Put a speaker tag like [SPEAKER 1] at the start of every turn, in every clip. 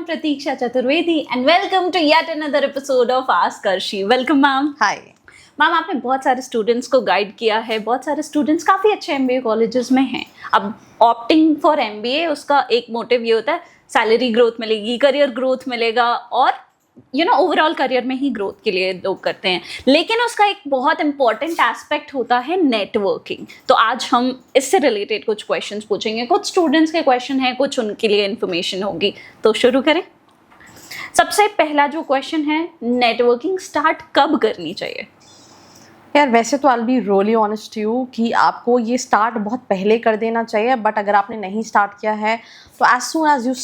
[SPEAKER 1] am Pratiksha Chaturvedi and welcome to yet another episode of Ask Arshi. Welcome ma'am.
[SPEAKER 2] Hi.
[SPEAKER 1] Ma'am आपने बहुत सारे students को guide किया है, बहुत सारे स्टूडेंट्स काफ़ी अच्छे एमबीए कॉलेजेस में हैं. अब ऑप्टिंग फॉर एमबीए उसका एक मोटिव ये होता है सैलरी ग्रोथ मिलेगी, करियर ग्रोथ मिलेगा और ओवरऑल करियर में ही ग्रोथ के लिए लोग करते हैं. लेकिन उसका एक बहुत इंपॉर्टेंट एस्पेक्ट होता है नेटवर्किंग. तो आज हम इससे रिलेटेड कुछ क्वेश्चंस पूछेंगे. कुछ स्टूडेंट्स के क्वेश्चन हैं, कुछ उनके लिए इन्फॉर्मेशन होगी. तो शुरू करें. सबसे पहला जो क्वेश्चन है, नेटवर्किंग स्टार्ट कब करनी चाहिए?
[SPEAKER 2] यार वैसे तो आई will be really honest you कि आपको ये स्टार्ट बहुत पहले कर देना चाहिए, बट अगर आपने नहीं स्टार्ट किया है तो as soon as you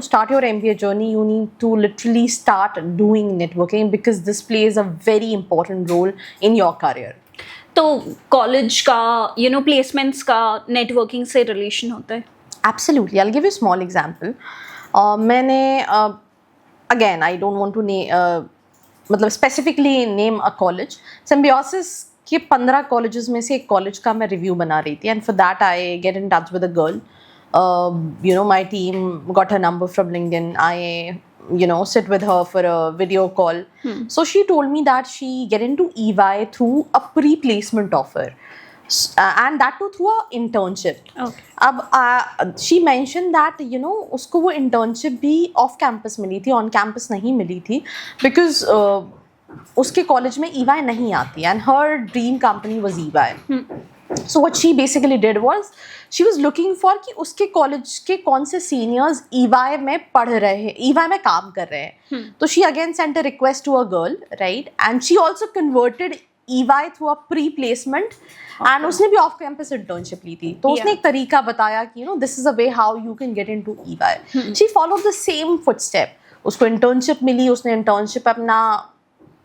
[SPEAKER 2] start your MBA journey you need to literally start doing networking because this plays a very important role in your career.
[SPEAKER 1] तो कॉलेज का प्लेसमेंट्स का नेटवर्किंग से रिलेशन होता है?
[SPEAKER 2] Absolutely. I will give you small example. मैंने again I don't want to मतलब specifically name a college. Symbiosis के 15 colleges में से एक कॉलेज का मैं रिव्यू बना रही थी, and for that I get in touch with a girl. My team got her number from LinkedIn. I sit with her for a video call. So she told me that she get into EY through a pre-placement offer. And that too through a internship.
[SPEAKER 1] Okay.
[SPEAKER 2] अब she mentioned that उसको वो internship भी off campus मिली थी, on campus नहीं मिली थी, because उसके college में EY नहीं आती, and her dream company was EY. So what she basically did was she was looking for कि उसके कॉलेज के कौन से सीनियर्स EY में पढ़ रहे हैं, EY में काम कर रहे हैं. तो she again sent a request to a girl, right? And she also converted EY through a pre-placement. And उसने भी ऑफ कैंपस इंटर्नशिप ली थी. तो उसने एक तरीका बताया कि this is a way how you can get into EY. She followed the same footstep. उसको इंटर्नशिप मिली, उसने इंटर्नशिप अपना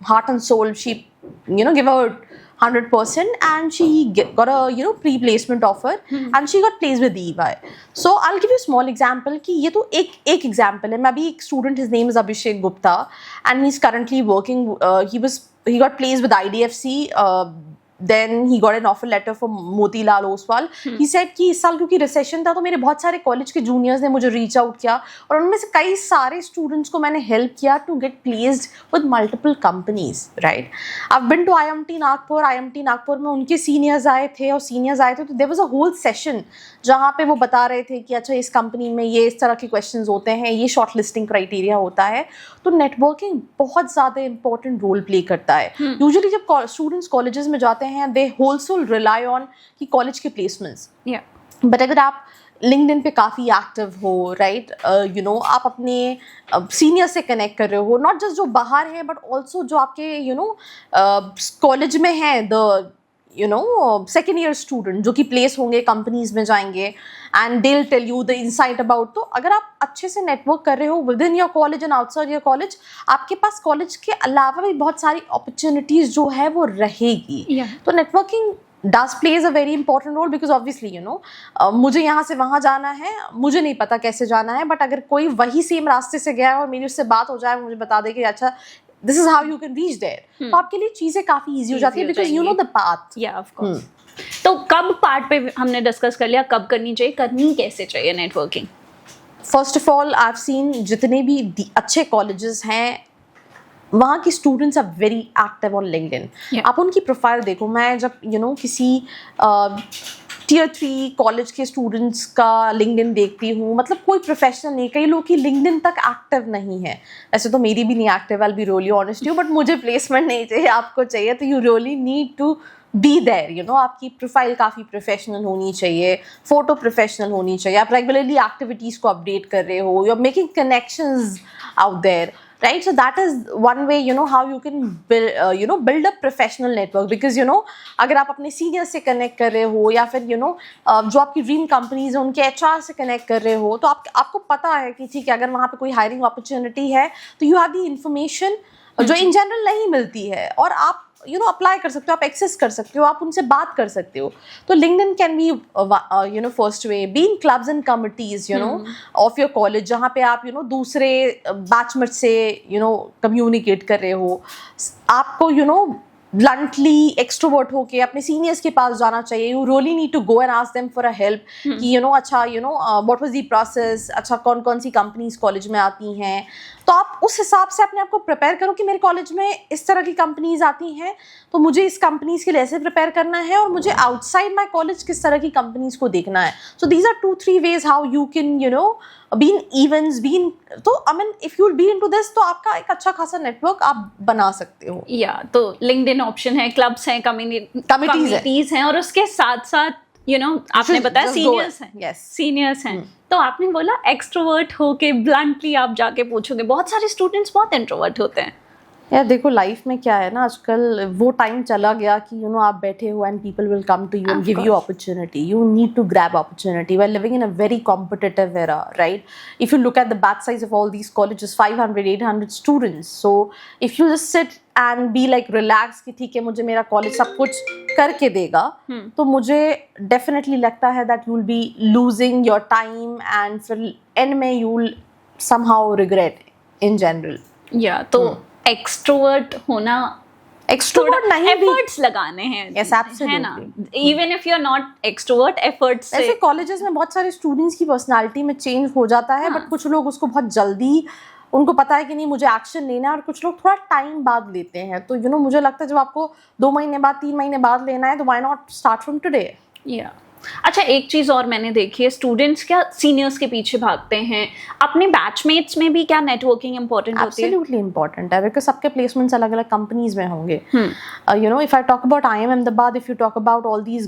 [SPEAKER 2] heart and soul she give a 100% and she got a pre-placement offer and she got placed with EY. So I'll give you a small example कि ये तो एक example है. मैं अभी एक student, his name is Abhishek Gupta and he's currently working. He got placed with IDFC. Then he got an offer letter from Motilal Oswal. He said कि इस साल क्योंकि रिसेशन था तो मेरे बहुत सारे कॉलेज के जूनियर्स ने मुझे रीच आउट किया और उनमें से कई सारे स्टूडेंट्स को मैंने हेल्प किया to get placed with multiple companies. Right. I've been to IMT Nagpur में उनके सीनियर्स आए थे तो there was a whole session जहाँ पे वो बता रहे थे कि अच्छा इस कंपनी में ये इस तरह के क्वेश्चंस होते हैं, ये शॉर्ट लिस्टिंग क्राइटेरिया होता है. तो नेटवर्किंग बहुत ज़्यादा इंपॉर्टेंट रोल प्ले करता है. यूजुअली जब स्टूडेंट्स कॉलेजेस में जाते हैं दे होलसेल रिलाई ऑन कि कॉलेज के प्लेसमेंट्स. बट अगर आप लिंक्डइन पे काफ़ी एक्टिव हो, राइट, आप अपने सीनियर से कनेक्ट कर रहे हो, नॉट जस्ट जो बाहर हैं बट ऑल्सो जो आपके कॉलेज में हैं, द second year student जो कि प्लेस होंगे, कंपनीज में जाएंगे and they will tell you the insight about. तो अगर आप अच्छे से नेटवर्क कर रहे हो within your college and outside your college, आपके पास कॉलेज के अलावा भी बहुत सारी अपॉर्चुनिटीज जो है वो रहेगी. तो networking does plays a very important role because obviously मुझे यहाँ से वहाँ जाना है, मुझे नहीं पता कैसे जाना है, बट अगर कोई वही सेम रास्ते से गया है और मेरी उससे बात हो जाए, मुझे बता दे कि अच्छा this is how you can reach there. तो आपके लिए चीज़ें काफ़ी ईजी हो जाती है because you know the path.
[SPEAKER 1] Yeah, of course. तो कब पार्ट पे हमने डिस्कस कर लिया, कब करनी चाहिए, करनी कैसे चाहिए networking?
[SPEAKER 2] First of all I have seen जितने भी अच्छे कॉलेजेस हैं वहाँ की students are very active on LinkedIn. आप उनकी प्रोफाइल देखो. मैं जब किसी टियर 3 कॉलेज के स्टूडेंट्स का लिंक्डइन देखती हूँ, मतलब कोई प्रोफेशनल नहीं, कई लोग की लिंक्डइन तक एक्टिव नहीं है. ऐसे तो मेरी भी नहीं active, I will be really honest you, but मुझे प्लेसमेंट नहीं चाहिए, आपको चाहिए, तो you really need to be there. आपकी प्रोफाइल काफ़ी प्रोफेशनल होनी चाहिए, फोटो प्रोफेशनल होनी चाहिए, आप रेगुलरली एक्टिविटीज़ को अपडेट कर रहे हो, you are making connections out there. Right, so that is one way how you can build a professional network because अगर आप अपने सीनियर से कनेक्ट कर रहे हो या फिर जो आपकी ड्रीम कंपनीज है उनके HR से कनेक्ट कर रहे हो, तो आपको पता है कि ठीक है अगर वहाँ पे कोई हायरिंग अपॉर्चुनिटी है तो यू हैव द इंफॉर्मेशन जो इन जनरल नहीं मिलती है और आप अप्लाई कर सकते हो, आप एक्सेस कर सकते हो, आप उनसे बात कर सकते हो. तो LinkedIn can be first way. Be in clubs and committees of your college जहाँ पे आप दूसरे बैचमेट से कम्युनिकेट कर रहे हो. आपको ब्लंटली एक्सट्रोवर्ट होके अपने सीनियर्स के पास जाना चाहिए. You really need to go and ask them for a help कि अच्छा व्हाट वाज द प्रोसेस, अच्छा कौन कौन सी कंपनीज कॉलेज में आती हैं. तो आप उस हिसाब से अपने आप को प्रिपेयर करो कि मेरे कॉलेज में इस तरह की कंपनीज आती हैं, तो मुझे इस कंपनीज के लिए ऐसे प्रिपेयर करना है, और मुझे आउटसाइड माई कॉलेज किस तरह की कंपनीज को देखना है. So these are 2-3 ways how you can be in events, तो I mean if you'll be into this, तो आपका एक अच्छा खासा नेटवर्क आप बना सकते हो.
[SPEAKER 1] तो लिंक्डइन ऑप्शन है, क्लब्स हैं, कम्युनिटीज हैं, और उसके साथ साथ आपने बताया सीनियर्स हैं.
[SPEAKER 2] Yes.
[SPEAKER 1] सीनियर्स हैं. तो आपने बोला एक्सट्रोवर्ट होके ब्लंटली आप जाके पूछोगे. बहुत सारे स्टूडेंट्स बहुत इंट्रोवर्ट होते हैं.
[SPEAKER 2] यार देखो, लाइफ में क्या है ना, आजकल वो टाइम चला गया कि आप बैठे हो and people will come to you and give you opportunity. You need to grab opportunity. We are living in a very competitive era, right? If you look at the batch size of all these colleges, 500-800 students. So if you just sit and be like relax कि ठीक है मुझे मेरा college सब कुछ करके देगा, तो मुझे डेफिनेटली लगता है that you will be losing your time and फिर एंड में you will somehow regret in general.
[SPEAKER 1] तो एक्सट्रोवर्ट होना,
[SPEAKER 2] एक्सट्रोवर्ट नहीं,
[SPEAKER 1] एफर्ट्स लगाने हैं.
[SPEAKER 2] Yes, absolutely.
[SPEAKER 1] है ना? Even if you are not extrovert, efforts से.
[SPEAKER 2] ऐसे कॉलेजेस में बहुत सारे स्टूडेंट्स की पर्सनालिटी में चेंज हो जाता है, बट कुछ लोग उसको बहुत जल्दी, उनको पता है कि नहीं मुझे एक्शन लेना है, और कुछ लोग थोड़ा टाइम बाद लेते हैं. तो मुझे लगता है जब आपको 2 महीने बाद, 3 महीने बाद लेना है, तो why not start from today.
[SPEAKER 1] अच्छा, एक चीज और मैंने देखी है, स्टूडेंट्स क्या सीनियर्स के पीछे भागते हैं. अपने बैचमेट्स में भी क्या नेटवर्किंग इंपॉर्टेंट होती है?
[SPEAKER 2] एब्सोल्युटली इंपॉर्टेंट है, बिकॉज सबके प्लेसमेंट्स अलग अलग कंपनीज में होंगे. If I talk about IIM Ahmedabad, if you talk about all these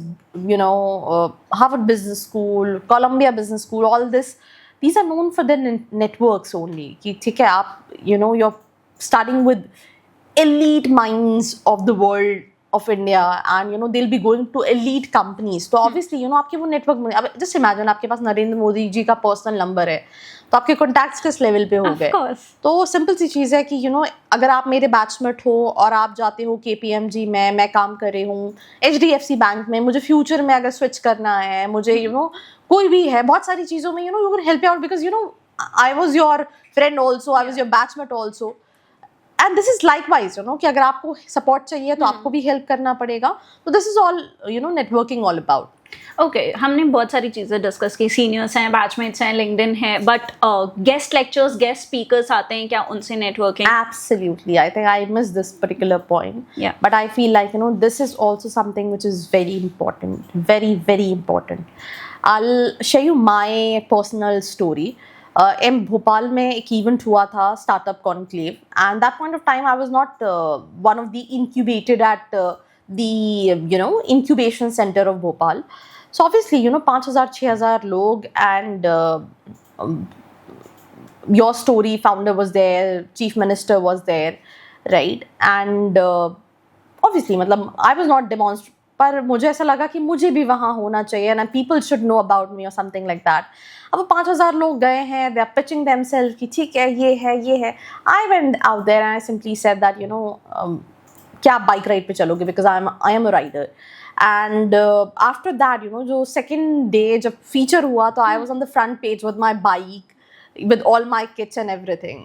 [SPEAKER 2] Harvard business school, Columbia business school, all this, these are known for their networks only. कि ठीक है, आप you're starting with elite minds of the world of India, and they'll be going to elite companies. तो obviously आपके वो network में, अब just imagine आपके पास नरेंद्र मोदी जी का पर्सनल नंबर है, तो आपके कॉन्टैक्ट्स किस लेवल पे हो गए. तो सिंपल सी चीज़ है कि अगर आप मेरे बैचमेट हो और आप जाते हो KPMG में, मैं काम कर रही हूँ HDFC बैंक में, मुझे फ्यूचर में अगर स्विच करना है, मुझे कोई भी है, बहुत सारी चीज़ों में you can help out, because I was your friend also, I was your batchmate also. And this is likewise कि अगर आपको सपोर्ट चाहिए तो आपको भी हेल्प करना पड़ेगा. तो this is all networking all about.
[SPEAKER 1] Okay, हमने बहुत सारी चीज़ें डिस्कस की. सीनियर्स हैं, बैचमेट्स हैं, लिंक्डइन है, but guest lectures, guest speakers आते हैं क्या, उनसे networking?
[SPEAKER 2] Absolutely. I think I missed this particular point.
[SPEAKER 1] Yeah.
[SPEAKER 2] But I feel like this is also something which is very important, very very important. I'll share you my personal story. Bhopal में एक event हुआ था, startup conclave, and that point of time I was not one of the incubated at the incubation centre of Bhopal. So obviously 5,000-6,000 लोग, and your story founder was there, chief minister was there, right? And obviously I was not demonstrate, पर मुझे ऐसा लगा कि मुझे भी वहाँ होना चाहिए, and people should know about me और समथिंग लाइक दैट. अब 5,000 लोग गए हैं, दे आर पिचिंग देमसेल्फ कि ठीक है ये है. I went out there and I simply said that क्या आप बाइक राइड पे चलोगे, because I am a rider. And after that जो सेकेंड डे जब फीचर हुआ, तो I was on the front page with my bike, with all my kits and everything.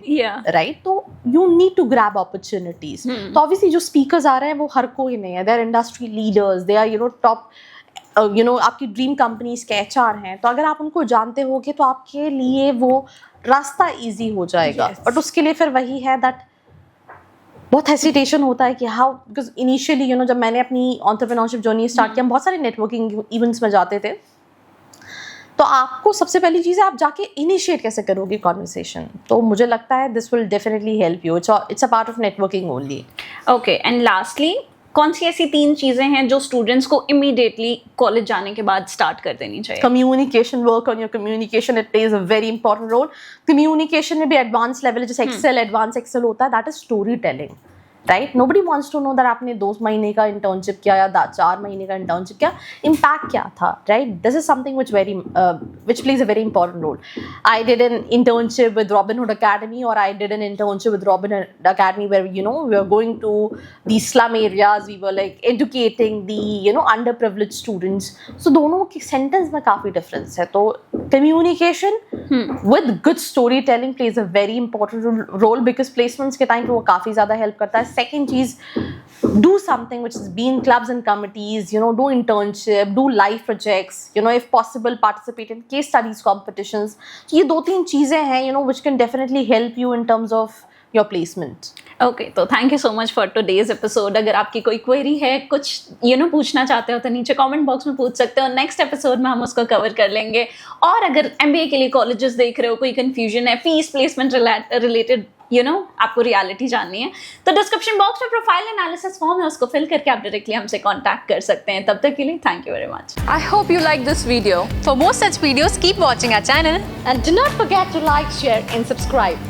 [SPEAKER 2] Right? तो you need to grab opportunities. तो obviously जो speakers आ रहे हैं वो हर कोई नहीं है. They are industry leaders. They are top आपकी ड्रीम कंपनीज के HR हैं. तो अगर आप उनको जानते होगे तो आपके लिए वो रास्ता ईजी हो जाएगा. बट उसके लिए फिर वही है दैट बहुत हेसिटेशन होता है कि हाउ, बिकॉज इनिशियली जब मैंने अपनी एंटरप्रेन्योरशिप जर्नी स्टार्ट किया, हम बहुत सारे नेटवर्किंग इवेंट्स में जाते थे. तो आपको सबसे पहली चीज़ है आप जाके इनिशिएट कैसे करोगे कॉन्वर्सेशन. तो मुझे लगता है this will definitely help you. It's a part of networking only.
[SPEAKER 1] Okay, and lastly, कौन सी ऐसी 3 चीज़ें हैं जो स्टूडेंट्स को इमीडिएटली कॉलेज जाने के बाद स्टार्ट कर देनी चाहिए?
[SPEAKER 2] Communication, work on your communication, it plays a very important role. Communication में भी एडवांस लेवल, जैसे एक्सेल, एडवांस एक्सेल होता है, that is story telling. Right? Nobody wants to know that आपने 2 महीने का इंटर्नशिप किया या 4 महीने का इंटर्नशिप किया, इम्पैक्ट क्या था. Right? This is something which plays a very important role. I did an internship with Robin Hood Academy, or I did an internship with Robin Hood Academy where we were going to these slum areas, we were like educating the underprivileged students. So दोनों की sentence में काफी difference है. तो communication with good storytelling plays a very important role, because placements के time पे वो काफी ज़्यादा help करता है. second cheese, do something which is be in clubs and committees, you know, do internship, do live projects, you know, if possible participate in case studies competitions. So ये 2-3 चीज़ें हैं, you know, which can definitely help you in terms of your placement.
[SPEAKER 1] Okay, तो thank you so much for today's episode. अगर आपकी कोई query है, कुछ पूछना चाहते हो तो नीचे कमेंट बॉक्स में पूछ सकते हो. नेक्स्ट एपिसोड में हम उसको कवर कर लेंगे. और अगर एमबीए के लिए कॉलेजेस देख रहे हो, कोई कंफ्यूजन है, फीस प्लेसमेंट रिलेटेड, आपको रियलिटी जाननी है, तो डिस्क्रिप्शन बॉक्स में प्रोफाइल एनालिसिस फॉर्म है, उसको फिल करके आप डायरेक्टली हमसे कॉन्टैक्ट कर सकते हैं. तब तक के लिए thank you very much.
[SPEAKER 3] I hope you like this video. For more such videos, keep watching our channel.
[SPEAKER 2] And do not forget to like, share and subscribe.